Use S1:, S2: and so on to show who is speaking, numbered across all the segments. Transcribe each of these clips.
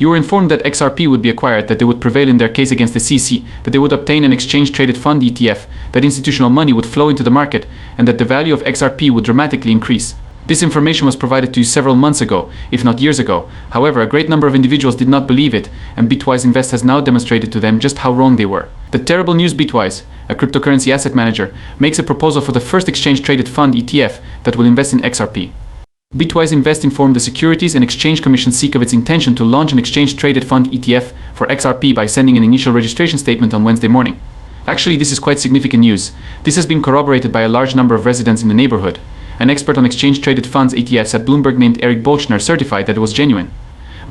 S1: You were informed that XRP would be acquired, that they would prevail in their case against the CC, that they would obtain an exchange-traded fund ETF, that institutional money would flow into the market, and that the value of XRP would dramatically increase. This information was provided to you several months ago, if not years ago. However, a great number of individuals did not believe it, and Bitwise Invest has now demonstrated to them just how wrong they were. The terrible news: Bitwise, a cryptocurrency asset manager, makes a proposal for the first exchange-traded fund ETF that will invest in XRP. Bitwise Invest informed the Securities and Exchange Commission (SEC) of its intention to launch an exchange-traded fund ETF for XRP by sending an initial registration statement on Wednesday morning. Actually, this is quite significant news. This has been corroborated by a large number of residents in the neighborhood. An expert on exchange-traded funds ETFs at Bloomberg named Eric Bolchner certified that it was genuine.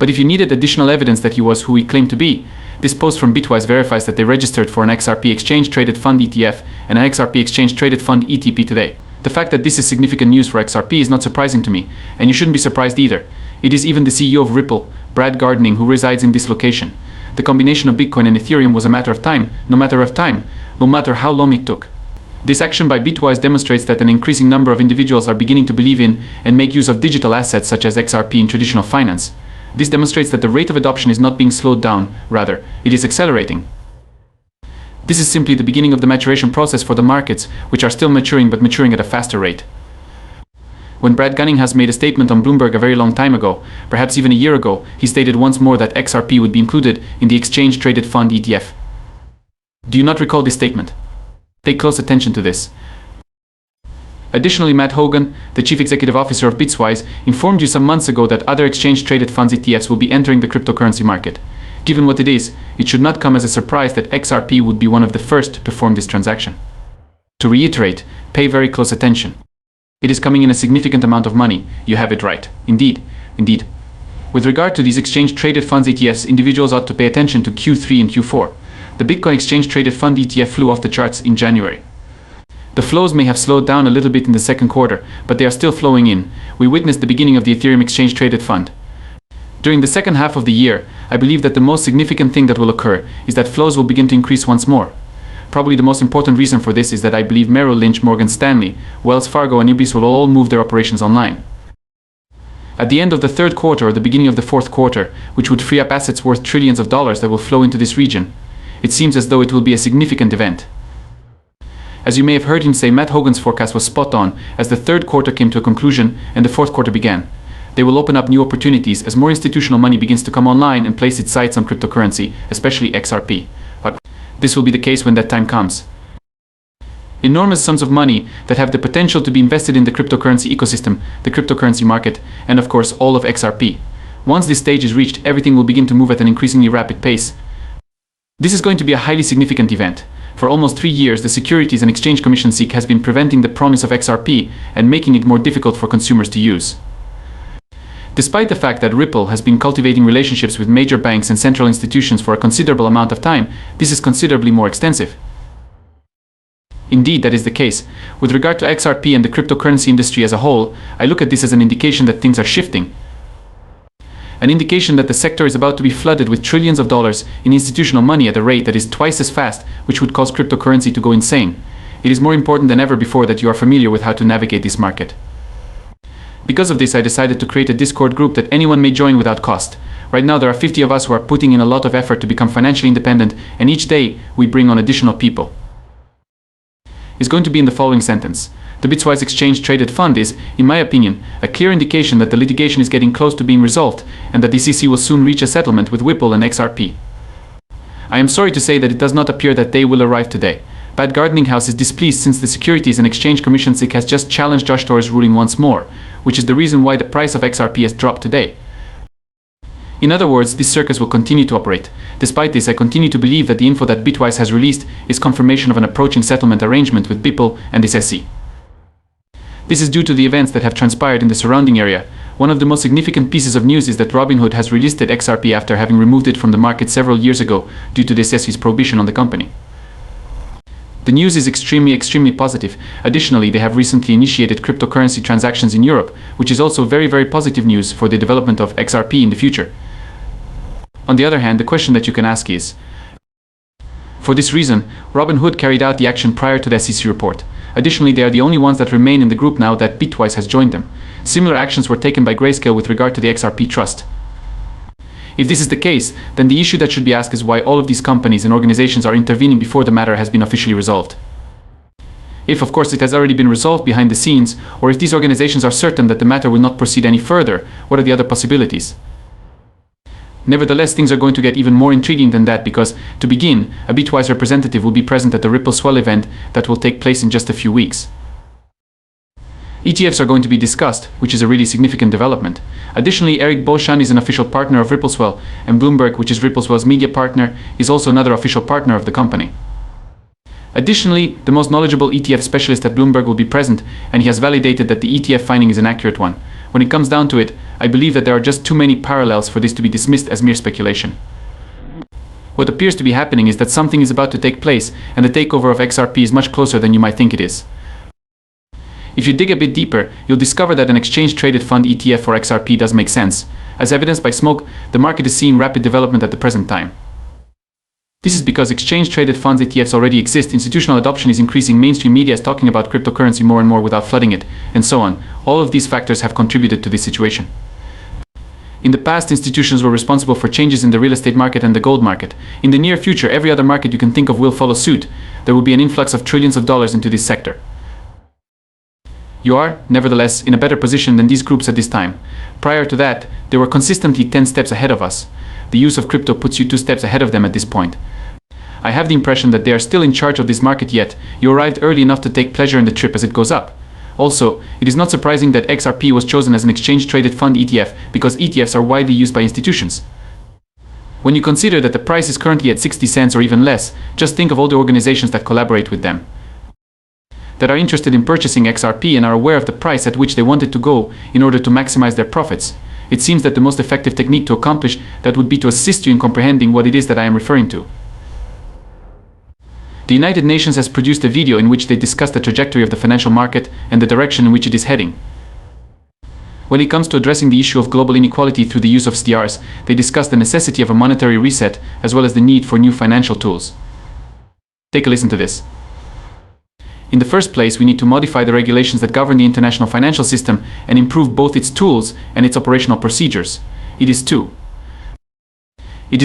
S1: But if you needed additional evidence that he was who he claimed to be, this post from Bitwise verifies that they registered for an XRP exchange-traded fund ETF and an XRP exchange-traded fund ETP today. The fact that this is significant news for XRP is not surprising to me, and you shouldn't be surprised either. It is even the CEO of Ripple, Brad Gardening, who resides in this location. The combination of Bitcoin and Ethereum was a matter of time, no matter how long it took. This action by Bitwise demonstrates that an increasing number of individuals are beginning to believe in and make use of digital assets such as XRP in traditional finance. This demonstrates that the rate of adoption is not being slowed down, rather, it is accelerating. This is simply the beginning of the maturation process for the markets, which are still maturing but maturing at a faster rate. When Brad Gardening made a statement on Bloomberg a very long time ago, perhaps even a year ago, he stated once more that XRP would be included in the exchange-traded fund ETF. Do you not recall this statement? Pay close attention to this. Additionally, Matt Hogan, the Chief Executive Officer of Bitwise, informed you some months ago that other exchange-traded funds ETFs will be entering the cryptocurrency market. Given what it is, it should not come as a surprise that XRP would be one of the first to perform this transaction. To reiterate, pay very close attention. It is coming in a significant amount of money. You have it right. Indeed. With regard to these exchange-traded funds ETFs, individuals ought to pay attention to Q3 and Q4. The Bitcoin exchange-traded fund ETF flew off the charts in January. The flows may have slowed down a little bit in the second quarter, but they are still flowing in. We witnessed the beginning of the Ethereum exchange-traded fund. During the second half of the year, I believe that the most significant thing that will occur is that flows will begin to increase once more. Probably the most important reason for this is that I believe Merrill Lynch, Morgan Stanley, Wells Fargo and UBS will all move their operations online. At the end of the third quarter or the beginning of the fourth quarter, which would free up assets worth trillions of dollars that will flow into this region, it seems as though it will be a significant event. As you may have heard him say, Matt Hogan's forecast was spot on as the third quarter came to a conclusion and the fourth quarter began. They will open up new opportunities as more institutional money begins to come online and place its sights on cryptocurrency, especially XRP. But this will be the case when that time comes. Enormous sums of money that have the potential to be invested in the cryptocurrency ecosystem, the cryptocurrency market, and of course all of XRP. Once this stage is reached, everything will begin to move at an increasingly rapid pace. This is going to be a highly significant event. For almost 3 years, the Securities and Exchange Commission (SEC) has been preventing the promise of XRP and making it more difficult for consumers to use. Despite the fact that Ripple has been cultivating relationships with major banks and central institutions for a considerable amount of time, this is considerably more extensive. Indeed, that is the case. With regard to XRP and the cryptocurrency industry as a whole, I look at this as an indication that things are shifting. An indication that the sector is about to be flooded with trillions of dollars in institutional money at a rate that is twice as fast, which would cause cryptocurrency to go insane. It is more important than ever before that you are familiar with how to navigate this market. Because of this, I decided to create a Discord group that anyone may join without cost. Right now there are 50 of us who are putting in a lot of effort to become financially independent, and each day we bring on additional people. It's going to be in the following sentence. The Bitwise exchange-traded fund is, in my opinion, a clear indication that the litigation is getting close to being resolved and that the SEC will soon reach a settlement with Ripple and XRP. I am sorry to say that it does not appear that day will arrive today. Brad Gardening is displeased since the Securities and Exchange Commission (SEC) has just challenged Josh Thor's ruling once more, which is the reason why the price of XRP has dropped today. In other words, this circus will continue to operate. Despite this, I continue to believe that the info that Bitwise has released is confirmation of an approaching settlement arrangement with Ripple and the SEC. This is due to the events that have transpired in the surrounding area. One of the most significant pieces of news is that Robinhood has relisted XRP after having removed it from the market several years ago due to the SEC's prohibition on the company. The news is extremely positive. Additionally, they have recently initiated cryptocurrency transactions in Europe, which is also very positive news for the development of XRP in the future. On the other hand, the question that you can ask is, for this reason, Robinhood carried out the action prior to the SEC report. Additionally, they are the only ones that remain in the group now that Bitwise has joined them. Similar actions were taken by Grayscale with regard to the XRP trust. If this is the case, then the issue that should be asked is why all of these companies and organizations are intervening before the matter has been officially resolved. If, of course, it has already been resolved behind the scenes, or if these organizations are certain that the matter will not proceed any further, what are the other possibilities? Nevertheless, things are going to get even more intriguing than that because, to begin, a Bitwise representative will be present at the Ripple Swell event that will take place in just a few weeks. ETFs are going to be discussed, which is a really significant development. Additionally, Eric Beauchamp is an official partner of RippleSwell, and Bloomberg, which is RippleSwell's media partner, is also another official partner of the company. Additionally, the most knowledgeable ETF specialist at Bloomberg will be present, and he has validated that the ETF finding is an accurate one. When it comes down to it, I believe that there are just too many parallels for this to be dismissed as mere speculation. What appears to be happening is that something is about to take place, and the takeover of XRP is much closer than you might think it is. If you dig a bit deeper, you'll discover that an exchange-traded fund ETF for XRP does make sense. As evidenced by smoke, the market is seeing rapid development at the present time. This is because exchange-traded funds ETFs already exist, institutional adoption is increasing, mainstream media is talking about cryptocurrency more and more without flooding it, and so on. All of these factors have contributed to this situation. In the past, institutions were responsible for changes in the real estate market and the gold market. In the near future, every other market you can think of will follow suit. There will be an influx of trillions of dollars into this sector. You are, nevertheless, in a better position than these groups at this time. Prior to that, they were consistently 10 steps ahead of us. The use of crypto puts you 2 steps ahead of them at this point. I have the impression that they are still in charge of this market yet. You arrived early enough to take pleasure in the trip as it goes up. Also, it is not surprising that XRP was chosen as an exchange-traded fund ETF because ETFs are widely used by institutions. When you consider that the price is currently at 60 cents or even less, just think of all the organizations that collaborate with them, that are interested in purchasing XRP and are aware of the price at which they want it to go in order to maximize their profits. It seems that the most effective technique to accomplish that would be to assist you in comprehending what it is that I am referring to. The United Nations has produced a video in which they discuss the trajectory of the financial market and the direction in which it is heading. When it comes to addressing the issue of global inequality through the use of SDRs, they discuss the necessity of a monetary reset as well as the need for new financial tools. Take a listen to this. In the first place, we need to modify the regulations that govern the international financial system and improve both its tools and its operational procedures. It is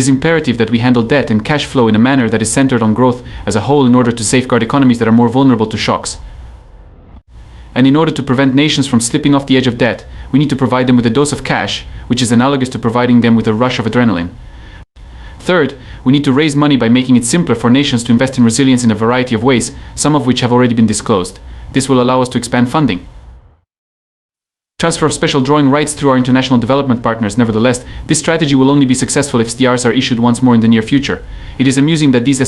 S1: imperative that we handle debt and cash flow in a manner that is centered on growth as a whole in order to safeguard economies that are more vulnerable to shocks. And in order to prevent nations from slipping off the edge of debt, we need to provide them with a dose of cash, which is analogous to providing them with a rush of adrenaline. Third, we need to raise money by making it simpler for nations to invest in resilience in a variety of ways, some of which have already been disclosed. This will allow us to expand funding. Transfer of special drawing rights through our international development partners. Nevertheless, this strategy will only be successful if SDRs are issued once more in the near future. It is amusing that these